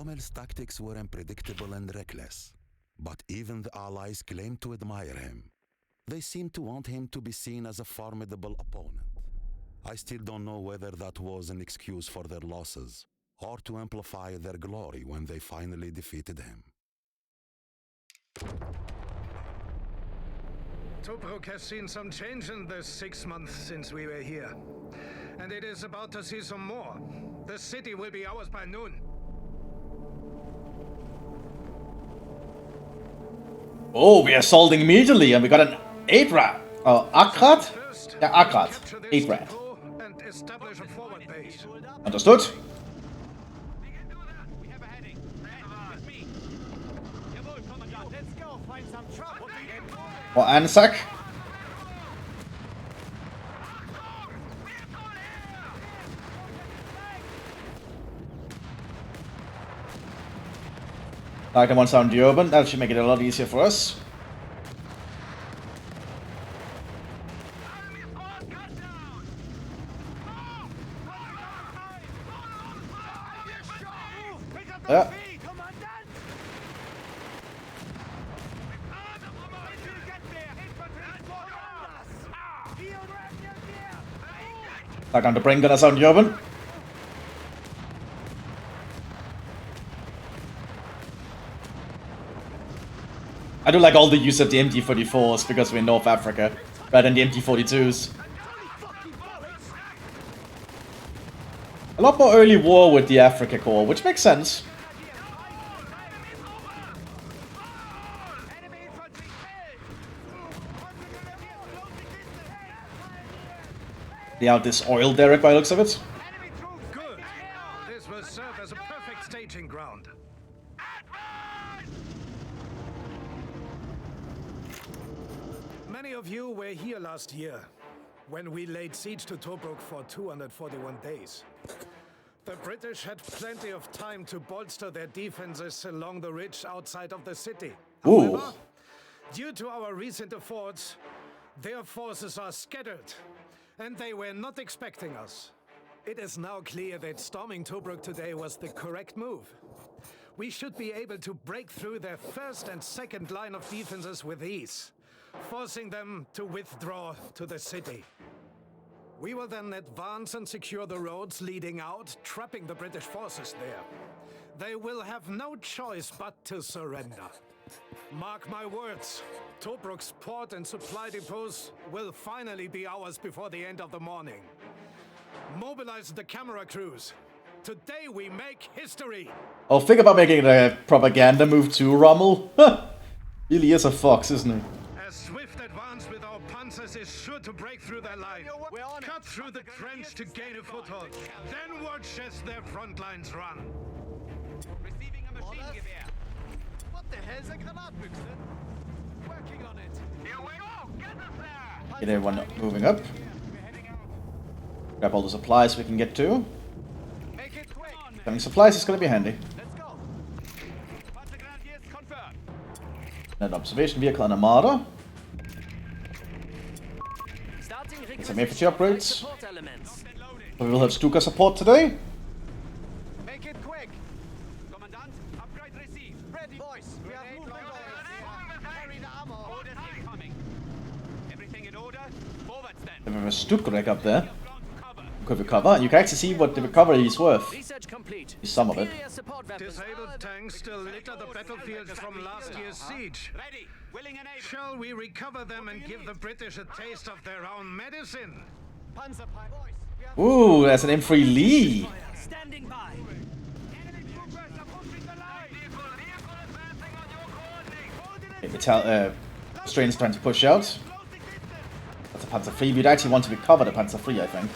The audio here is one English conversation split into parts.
Rommel's tactics were unpredictable and reckless, but even the Allies claimed to admire him. They seemed to want him to be seen as a formidable opponent. I still don't know whether that was an excuse for their losses, or to amplify their glory when they finally defeated him. Tobruk has seen some change in the 6 months since we were here. And it is about to see some more. The city will be ours by noon. Oh, we are assaulting immediately, and we got an 8-rat. Akrat? Yeah, Akrat. 8-rat. Understood. Or Anzac. Target one down the urban. That should make it a lot easier for us. Yeah. Back on the brain gunner sound the urban. I do like all the use of the MT-44s because we're in North Africa, rather than the MT-42s. A lot more early war with the Africa Korps, which makes sense. They have this oil derrick by the looks of it. Good. This will serve as a perfect staging ground. Many of you were here last year, when we laid siege to Tobruk for 241 days. The British had plenty of time to bolster their defenses along the ridge outside of the city. However, due to our recent efforts, their forces are scattered, and they were not expecting us. It is now clear that storming Tobruk today was the correct move. We should be able to break through their first and second line of defenses with ease, forcing them to withdraw to the city. We will then advance and secure the roads leading out, trapping the British forces there. They will have no choice but to surrender. Mark my words, Tobruk's port and supply depots will finally be ours before the end of the morning. Mobilize the camera crews. Today we make history! Oh, think about making a propaganda move too, Rommel. Really is a fox, isn't he? A swift advance with our panzers is sure to break through their line. Cut through the trench to gain a foothold. Then watch as their front lines run. Receiving a machine gewehr. What the hell's a Granatbüchse? Working on it. Here we go. Get us there. Get everyone moving up. Grab all the supplies we can get to. Make it quick. Having supplies is gonna be handy. Let's go. Panzergrenadiers confirmed. An observation vehicle and armada. Some infantry upgrades. We will have Stuka support today. Make it quick. Commandant, upgrade received. Ready. Boys, we have movement orders. Carry the ammo. Orders incoming. Everything in order? Forwards then. Then we have a Stuka up there. Could recover. You can actually see what the recovery is worth. Research complete. Some of it. Disabled tanks still litter the battlefield from last year's siege. Ready. Willing and able. Shall we recover them and give the British a taste of their own medicine? Panzer pipe. Boys, we have Ooh, that's an M3 Lee. Standing by. enemy troopers approaching the line. Vehicle advancing on your coordinates. Okay, Strain's trying to push out. That's a Panzer III. We'd actually want to recover the Panzer III, I think.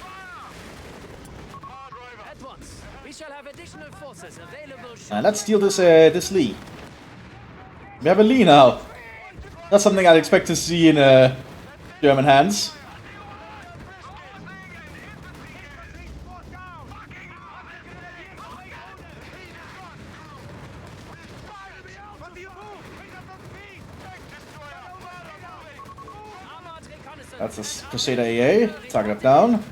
At once. We shall have additional forces available. Let's steal this Lee. We have a Lee now. That's something I'd expect to see in German hands. That's a Crusader AA. Target up down.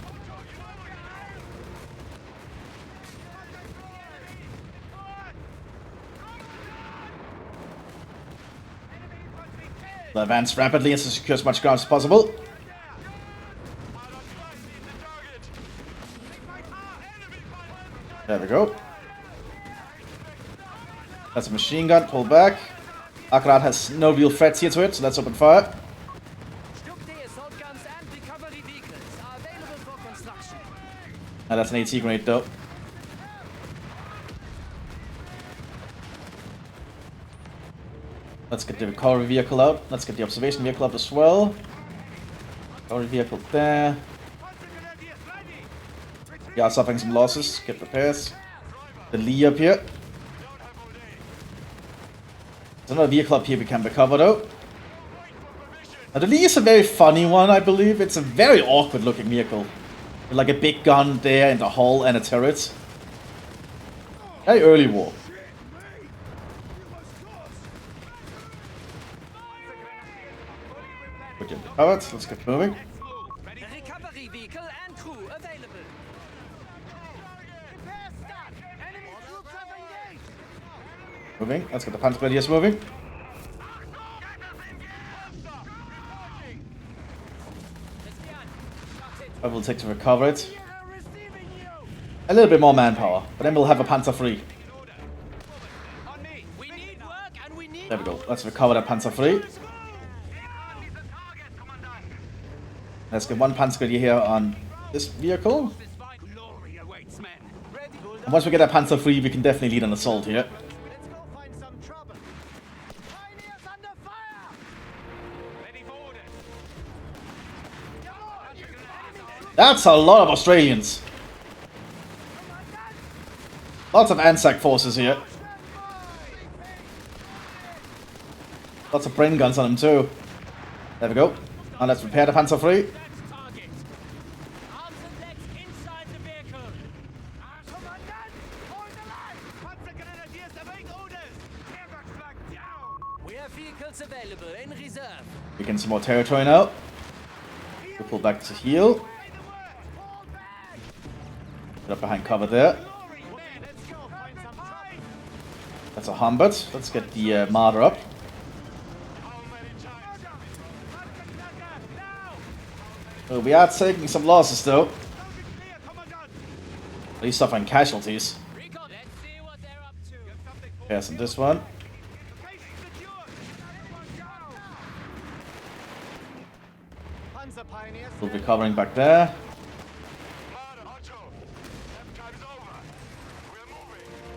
We'll advance rapidly and secure as much ground as possible. There we go. That's a machine gun, pull back. Akrat has no real threats here to it, so let's open fire. assault guns and recovery vehicles are available for construction. And that's an AT grenade though. Let's get the recovery vehicle out. Let's get the observation vehicle out as well. Recovery vehicle there. Yeah, suffering some losses. Get repairs. The Lee up here. There's another vehicle up here we can recover though. Now the Lee is a very funny one, I believe. It's a very awkward looking vehicle. With like a big gun there in the hull and a turret. Very early war. Okay, covered. Let's get moving. Recovery vehicle and crew available. Moving. Let's get the Panzer Grenadiers moving. I will take to recover it. A little bit more manpower, but then we'll have a Panzer free. There we go. Let's recover that Panzer free. Let's get one Panzer Grenadier here on this vehicle. And once we get that Panzer free, we can definitely lead an assault here. That's a lot of Australians. Lots of ANZAC forces here. Lots of brain guns on them too. There we go. Now let's repair the Panzer free. We have vehicles available in reserve. We get some more territory now. We'll pull back to heal. Get up behind cover there. That's a Humbert. Let's get the Marder up. Well, we are taking some losses though. At least suffering casualties. Yes, and this one. We'll be covering back there.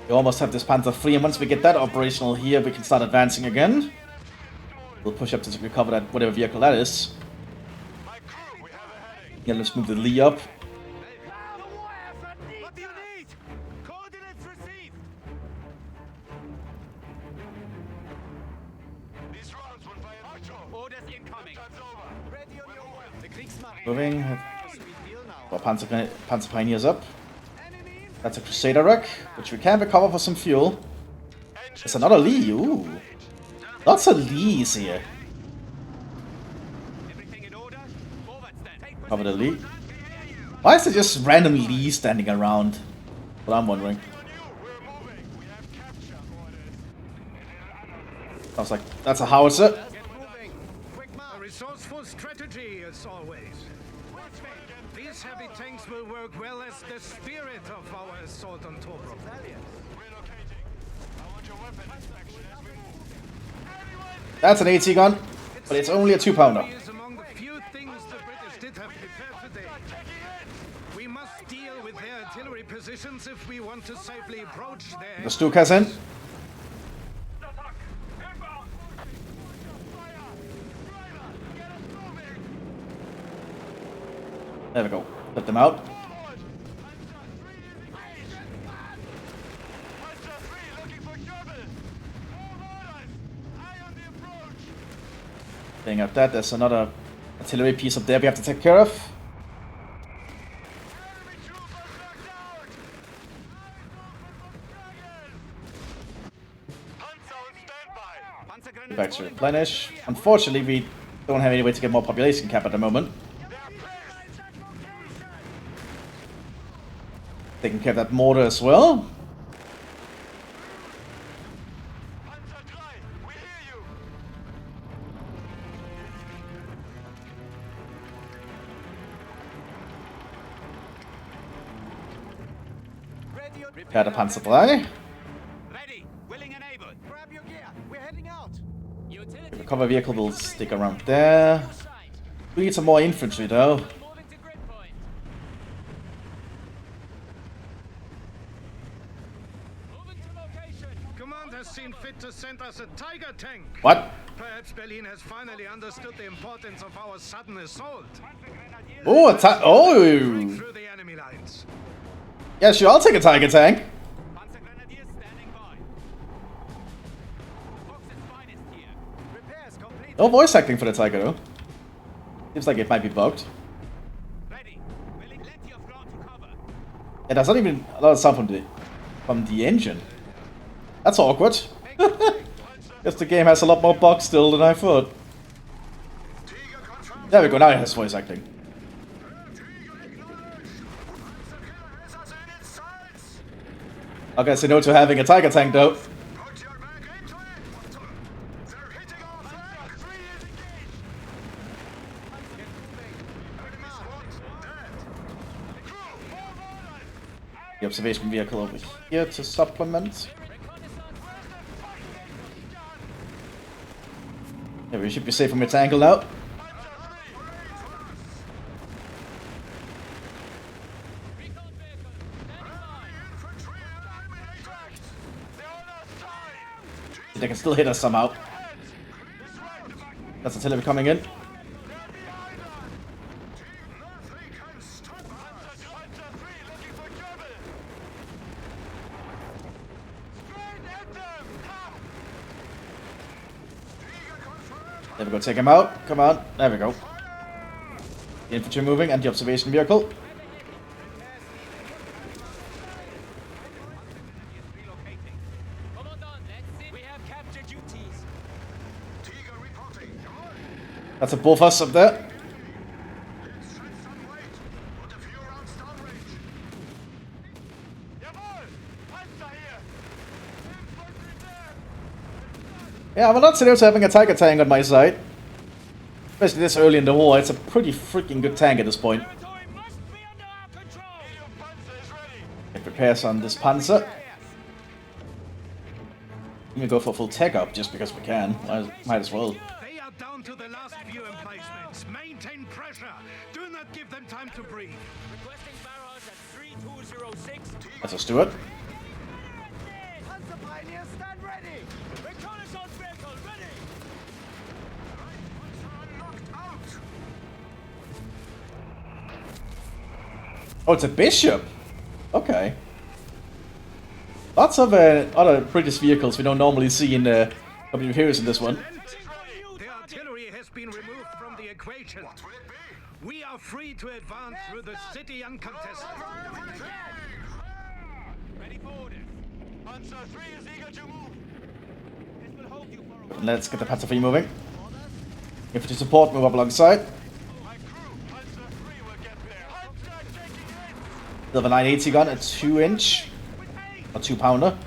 We almost have this Panther free, and once we get that operational here, we can start advancing again. We'll push up to recover that whatever vehicle that is. Yeah, let's move the Lee up. Moving. Well, Panzer Pioneers up. That's a Crusader wreck, which we can recover for some fuel. There's another Lee. Ooh. Lots of Lees here. Cover the Lee. Why is there just random Lee standing around? What I'm wondering. Sounds like that's a howitzer. A resourceful strategy as always. These heavy tanks will work well as the spirit of our assault on Tobruk. That's an AT gun, but it's only a 2-pounder. Is among the few things the British did have prepared today. We must deal with their artillery positions if we want to safely approach their... The Stukas in. There we go. Put them out. Playing up that, there's another artillery piece up there we have to take care of. Back to replenish. Unfortunately, we don't have any way to get more population cap at the moment. Taking care of that mortar as well. Ja, der Panzer 3. Ready. Willing and able. Grab your gear. We're heading out. The cover vehicle will stick around there. We need some more infantry though. Moving to grid point. Moving to location. Command has seen fit to send us a Tiger tank. What? Perhaps Berlin has finally understood the importance of our sudden assault. Oh, oh! Through the enemy lines. Yeah, sure, I'll take a Tiger tank. Panzer Grenadiers standing by. Fox's finest here. Repairs complete. No voice acting for the Tiger though. Seems like it might be bugged. Ready. Willing. Plenty of ground to cover. Yeah, there's not even a lot of sound from the engine. That's awkward. Guess the game has a lot more bugs still than I thought. There we go, now it has voice acting. I guess I know to having a Tiger tank though. The observation vehicle over here to supplement. Yeah, we should be safe from its angle now. They can still hit us somehow. That's artillery coming in. There we go, take him out. Come on, there we go. The infantry moving and the observation vehicle. That's a both us up there. Yeah, I'm not serious having a Tiger tank on my side. Especially this early in the war, it's a pretty freaking good tank at this point. Get repairs on this Panzer. Let me go for a full tech up just because we can. Might as well. They are down to the last few emplacements. Maintain pressure. Do not give them time to breathe. Requesting barrage at 3206. Let's just do it. Panzer Pioneer, stand ready. Reconnaissance vehicle ready. Oh, it's a bishop. Okay. Lots of other British vehicles we don't normally see in the W Heroes in this one. The artillery has been removed from the equation. We are free to advance through the city uncontested. Ready for orders. Panzer 3 is eager to move. This will hold you for a Let's get the Panzer 3 moving. Infantry support, move up alongside. My crew, Panzer 3 will get there. Panzer taking it. Silver 980 gun, a 2-inch. A 2-pounder.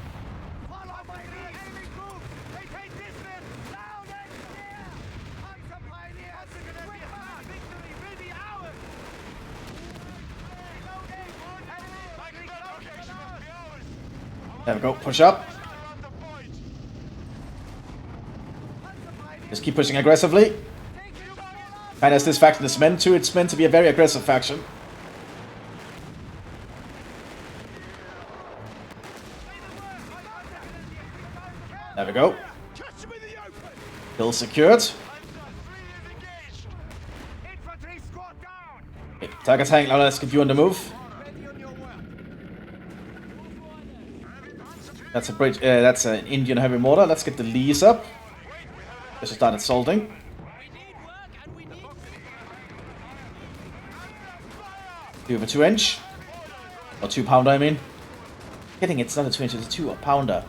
Follow my lead. Enemy group. They take distance. Loud and clear. Panzer Pioneer has a quick mark. Victory will be ours. There we go, push up. Just keep pushing aggressively. And as this faction is meant to, it's meant to be a very aggressive faction. There we go. Hill secured. Infantry squad down. Okay, Tiger tank, now let's get you on the move. That's a bridge. That's an Indian heavy mortar. Let's get the Lees up. Let's start assaulting. Do you have a 2-inch? Or 2-pounder, I mean. Getting it's not a 2-inch, it's a 2-pounder.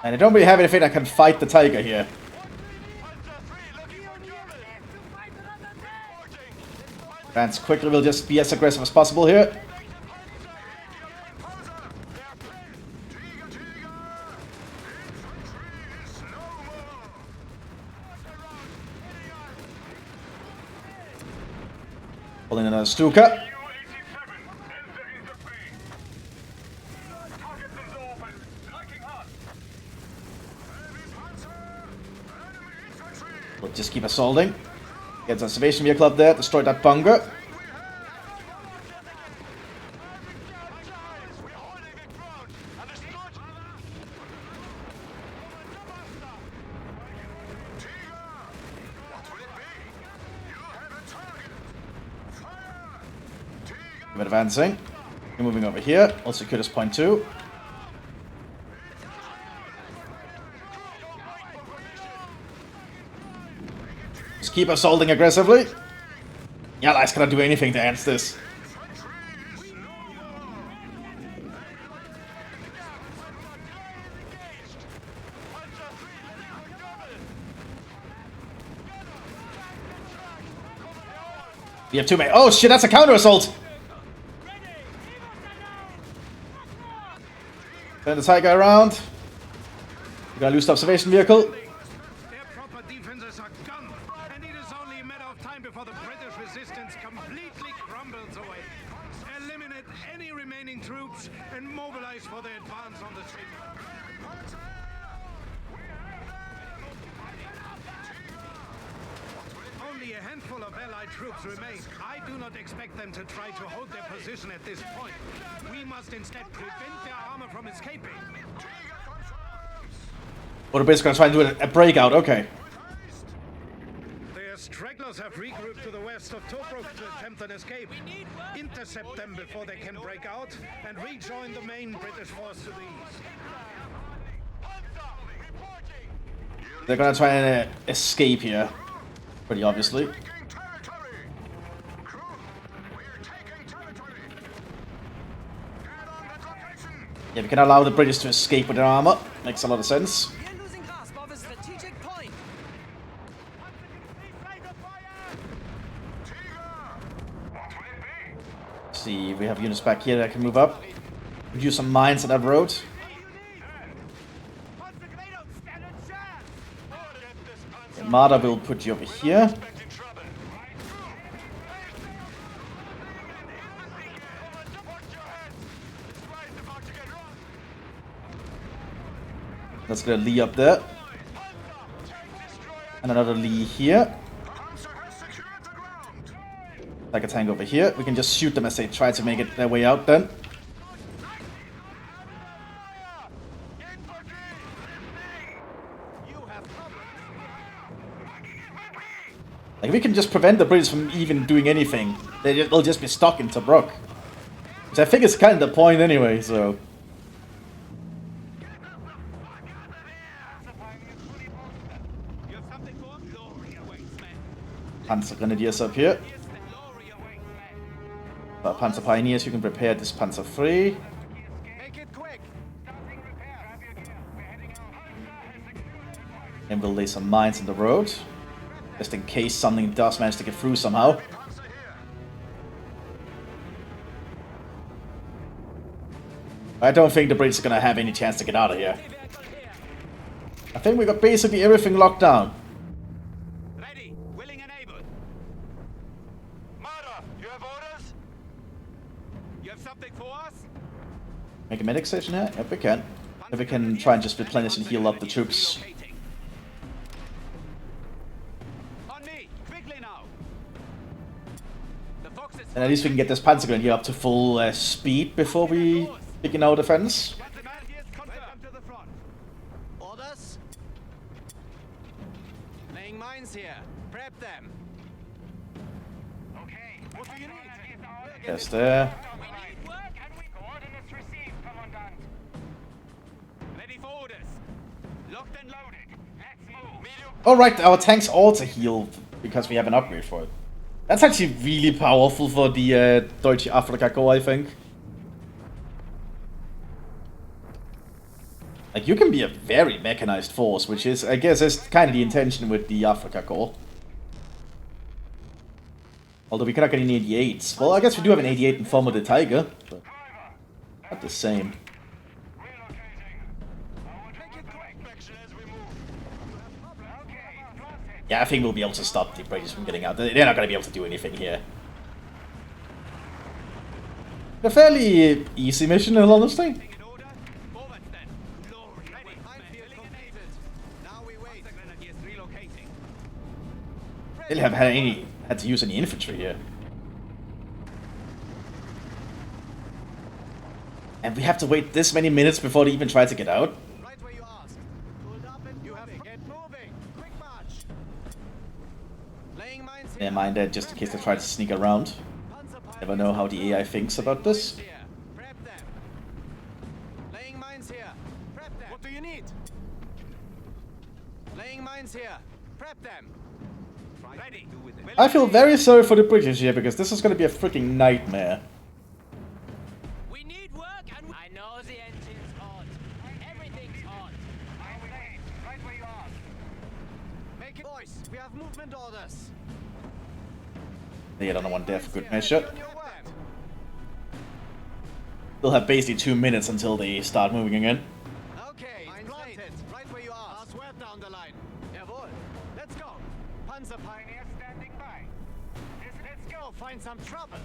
And I don't really have anything that can fight the Tiger here. Advance quickly, we'll just be as aggressive as possible here. Pulling another Stuka. We'll just keep assaulting. Get the observation vehicle up there, destroy that bunker. Keep advancing. We're moving over here. I'll secure this point too. Just keep assaulting aggressively. Yeah, Allies cannot do anything to answer this. We have 2 men. Oh shit, that's a counter assault! Turn the Tiger around. We're gonna lose the observation vehicle. Their proper defenses are gone, and it is only a matter of time before the British resistance completely crumbles away. Eliminate any remaining troops and mobilize for the advance on the city. Only a handful of Allied troops remain. I do not expect them to try to hold their position at this point. We must instead prevent their armor from escaping. Or the Brits gonna try and do a breakout, okay. Their stragglers have regrouped to the west of Tobruk to attempt an escape. Intercept them before they can break out and rejoin the main British force to the east. They're gonna try and escape here. Pretty obviously. Yeah, we can allow the British to escape with their armor. Makes a lot of sense. We're losing grasp of a strategic point. Let's see, we have units back here that can move up. Could use some mines on that road. Marder will put you over here. Let's get a Lee up there. And another Lee here. Like a tank over here. We can just shoot them as they try to make it their way out then. Like, we can just prevent the British from even doing anything. They'll just be stuck in Tobruk. Which I think is kind of the point anyway, so... Panzer Grenadiers up here. Panzer Pioneers, you can prepare this Panzer III. And we'll lay some mines in the road. Just in case something does manage to get through somehow. I don't think the Brits are gonna have any chance to get out of here. I think we got basically everything locked down. Ready, willing and able. Marder, you have orders? You have something for us? Make a medic station here? Yep, we can. If we can try and just replenish and heal up the troops. And at least we can get this Panzer Grenadier up to full speed before we begin our defense. Orders? Laying mines here. Prep them. Okay. What do you need? Yes, there. We need work and we coordinates received, Commandant. Ready for orders. Locked and loaded. Let's move. Alright, our tanks also heal because we have an upgrade for it. That's actually really powerful for the Deutsche Africa Korps, I think. Like, you can be a very mechanized force, which is, I guess, is kind of the intention with the Africa Korps. Although we cannot get any 88s. Well, I guess we do have an 88 in form of the Tiger, but not the same. Yeah, I think we'll be able to stop the British from getting out. They're not going to be able to do anything here. A fairly easy mission, in all honesty. They haven't had to use any infantry here. And we have to wait this many minutes before they even try to get out. Right where you asked. Pulled up and you have to get moving. Quick march. Laying mines here. Never mind that, just in case they try to sneak around. Never know how the AI thinks about this. Prep them. Laying mines here. Prep them. What do you need? Laying mines here. Prep them. Ready. I feel very sorry for the British here, because this is going to be a freaking nightmare. We need work and I know the engine's on. Everything's on. Right where you are. Make it. Boys, we have movement orders. They get another one there for good measure. On your work. They'll have basically 2 minutes until they start moving again. Okay, planted. Right where you are. I'll swear down the line. Jawohl. Let's go. Panzer Pioneer standing by. Let's go. Find some trouble.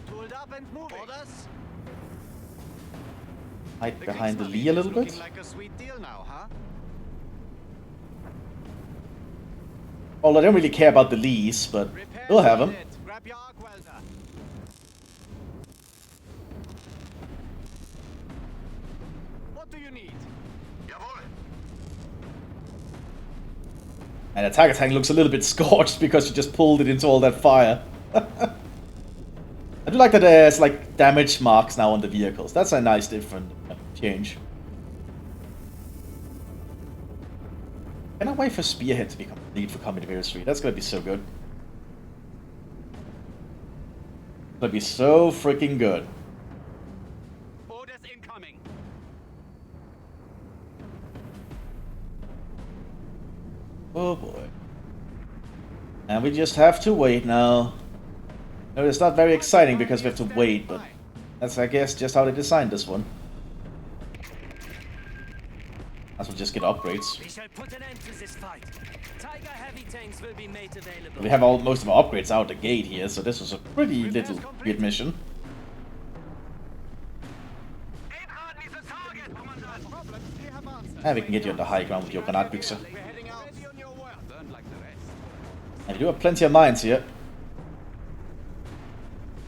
Tooled up and moving. Orders. Hide behind the Lee a little bit. Looking like a sweet deal now, huh? Well, I don't really care about the Lees, but we'll have them. Grab your arc welder. What do you need? And the Tiger tank looks a little bit scorched because you just pulled it into all that fire. I do like that there's like damage marks now on the vehicles. That's a nice different change. Cannot wait for Spearhead to become lead for Combat Heroes 3. That's gonna be so good. Gonna be so freaking good. Orders incoming. Oh boy. And we just have to wait now. No, it's not very exciting because we have to wait, but that's, I guess, just how they designed this one. As we'll just get upgrades. We shall put an end to this fight. Tiger heavy tanks will be made available. We have most of our upgrades out the gate here, so this was a pretty little weird mission. And we can get you on the high ground with your Granatbüchse. We're heading out. Ready on your work. Burn like the rest. And we do have plenty of mines here.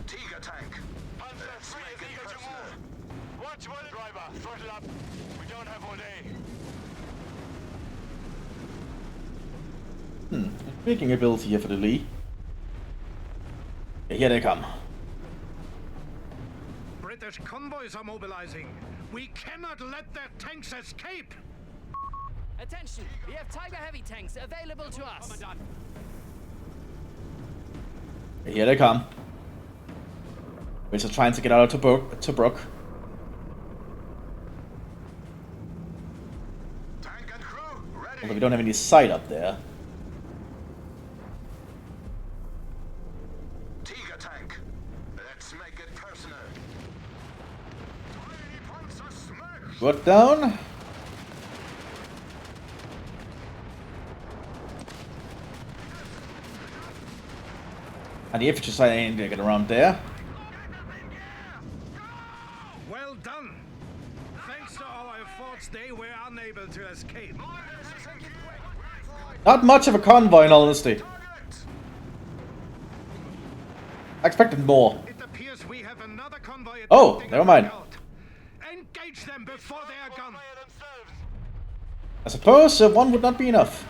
Tiger tank. Let's make it personal. Watch one driver. Throttle up. We don't have all day. Intriguing ability here for the Lee. Okay, here they come. British convoys are mobilizing. We cannot let their tanks escape. Attention, we have Tiger heavy tanks available to us. Commandant. Okay, here they come. We're just trying to get out of Tobruk. Tank and crew ready. Although we don't have any sight up there. Tiger tank. Let's make it personal. Tiny Panzer smash. Good down. And the infantry side ain't gonna get around there. Well done. Thanks to our efforts, they were unable to escape. Not much of a convoy in all honesty. I expected more. It appears we have another convoy. Oh, attempting never a mind. breakout. Engage them before they are gone. I suppose one would not be enough.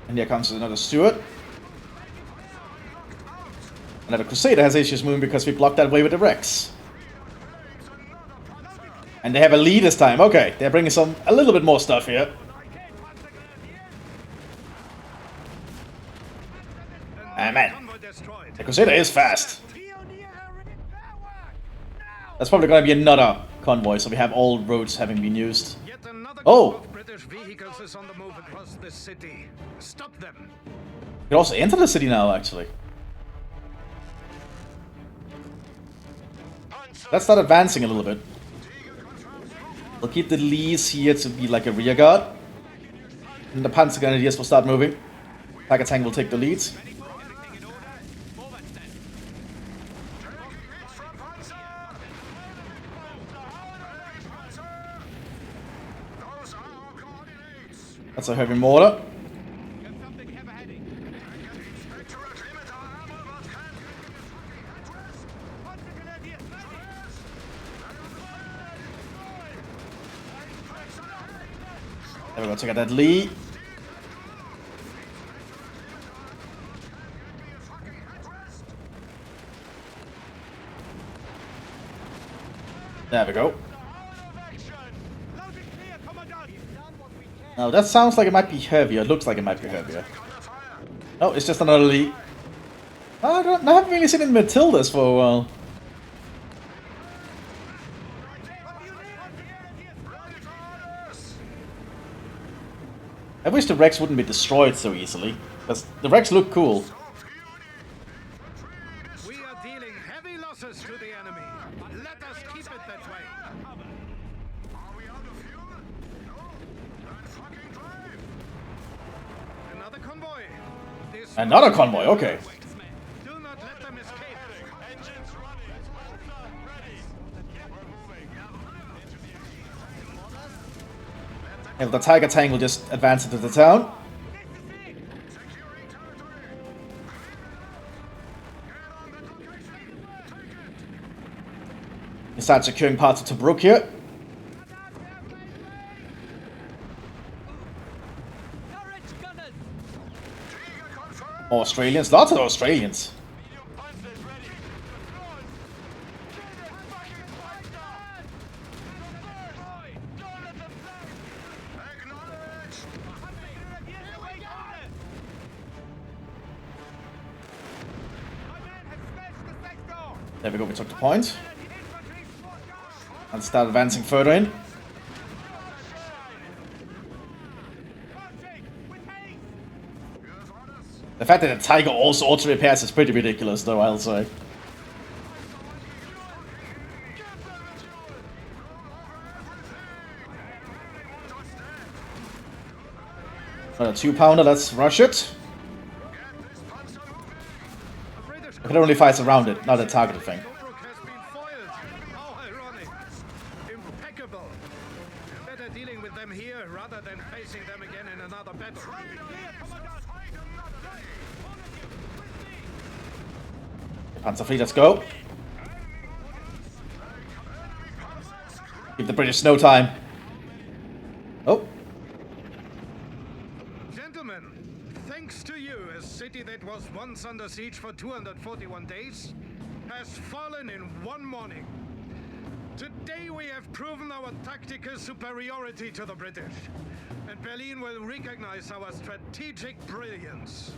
And here comes another Stuart. Another Crusader has issues moving because we blocked that way with the Rex. And they have a Lee this time. Okay, they're bringing a little bit more stuff here. Ah man, Convoy destroyed. the Crusader is fast. That's probably gonna be another convoy, so we have all roads having been used. Yet another Oh. group of British British vehicles is on the move across the city. Stop them. You can also enter the city now, actually. Let's start advancing a little bit. We'll keep the Lees here to be like a rear guard. And the Panzer Grenadiers will start moving. Tiger Tank will take the leads. That's a heavy mortar. There we go, check out that Lee. There we go. Now that sounds like it might be heavier. It looks like it might be heavier. No, it's just another Lee. I haven't really seen it in Mthis for a while. I wish the Rex wouldn't be destroyed so easily, because the Rex look cool. We are dealing heavy losses to the enemy. Let us keep it that way. Are we out of fuel? No. Then fucking drive. Another convoy. This Another convoy, okay. Do not let them escape. Engines running. Ready. We're moving. And the Tiger Tank will just advance into the town. Securing territory. Get on that location. Take it. And start securing parts of Tobruk here. Australians, lots of Australians. Panzers ready. Don't let them fly. Acknowledge. There we go, we took the point. And start advancing further in. The fact that the Tiger also auto-repairs is pretty ridiculous though, I'll say. Another 2-pounder, let's rush it. It only fires around it, not a targeted thing. Tobruk has been foiled. How ironic. Impeccable. Better dealing with them here rather than facing them again in another battle. Panzerfleet, let's go. Give the British no time. Oh. Gentlemen, thanks to you, a city that was once under siege for 241 days has fallen in one morning. Today we have proven our tactical superiority to the British, and Berlin will recognize our strategic brilliance.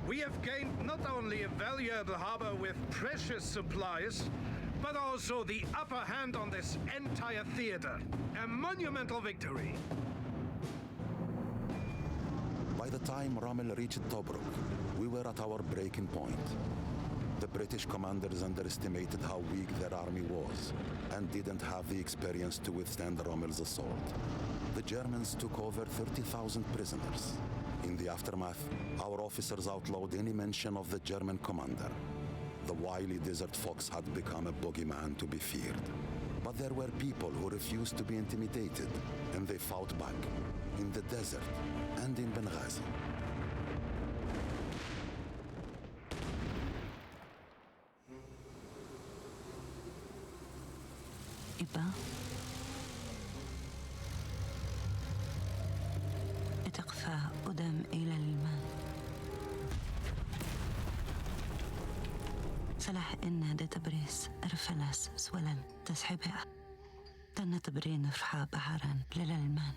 We have gained not only a valuable harbor with precious supplies, but also the upper hand on this entire theater. A monumental victory. By the time Rommel reached Tobruk, we were at our breaking point. The British commanders underestimated how weak their army was and didn't have the experience to withstand Rommel's assault. The Germans took over 30,000 prisoners. In the aftermath, our officers outlawed any mention of the German commander. The wily desert fox had become a bogeyman to be feared. But there were people who refused to be intimidated, and they fought back, in the desert and in Benghazi. إبا اتقفى قدام إلى الماء سلاح إن دا تبريس أرفلس سولن تسحبها تنا تبرين فرحا بحران للالمان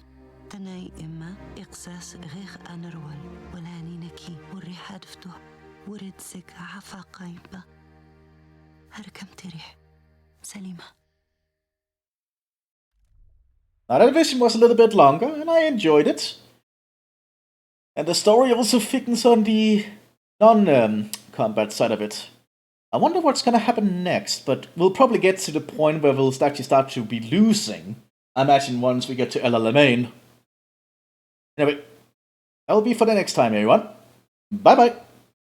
تناي إما إقساس غيخ أنرول ولا نينكي والريحة دفتوه ورد سك عفا قايبة هركم تريح سليمة Now that mission was a little bit longer, and I enjoyed it. And the story also thickens on the non-combat side of it. I wonder what's gonna happen next, but we'll probably get to the point where we'll actually start to be losing. I imagine once we get to El Alamein. Anyway, that'll be for the next time, everyone. Bye-bye.